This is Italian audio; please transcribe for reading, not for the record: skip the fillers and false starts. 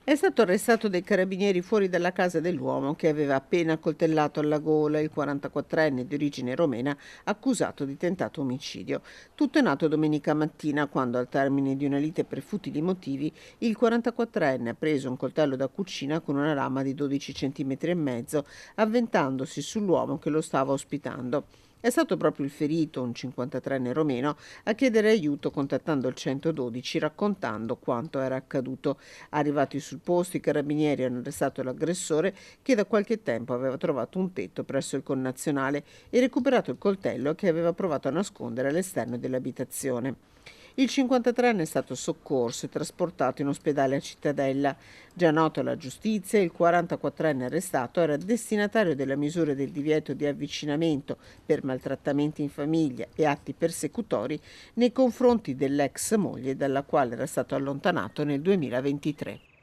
È stato arrestato dai carabinieri fuori dalla casa dell'uomo che aveva appena accoltellato alla gola il 44enne di origine romena accusato di tentato omicidio. Tutto è nato domenica mattina quando, al termine di una lite per futili motivi, il 44enne ha preso un coltello da cucina con una lama di 12 centimetri e mezzo, avventandosi sull'uomo che lo stava ospitando. È stato proprio il ferito, un 53enne romeno, a chiedere aiuto contattando il 112 raccontando quanto era accaduto. Arrivati sul posto, i carabinieri hanno arrestato l'aggressore che da qualche tempo aveva trovato un tetto presso il connazionale e recuperato il coltello che aveva provato a nascondere all'esterno dell'abitazione. Il 53enne è stato soccorso e trasportato in ospedale a Cittadella. Già noto alla giustizia, il 44enne arrestato era destinatario della misura del divieto di avvicinamento per maltrattamenti in famiglia e atti persecutori nei confronti dell'ex moglie dalla quale era stato allontanato nel 2023.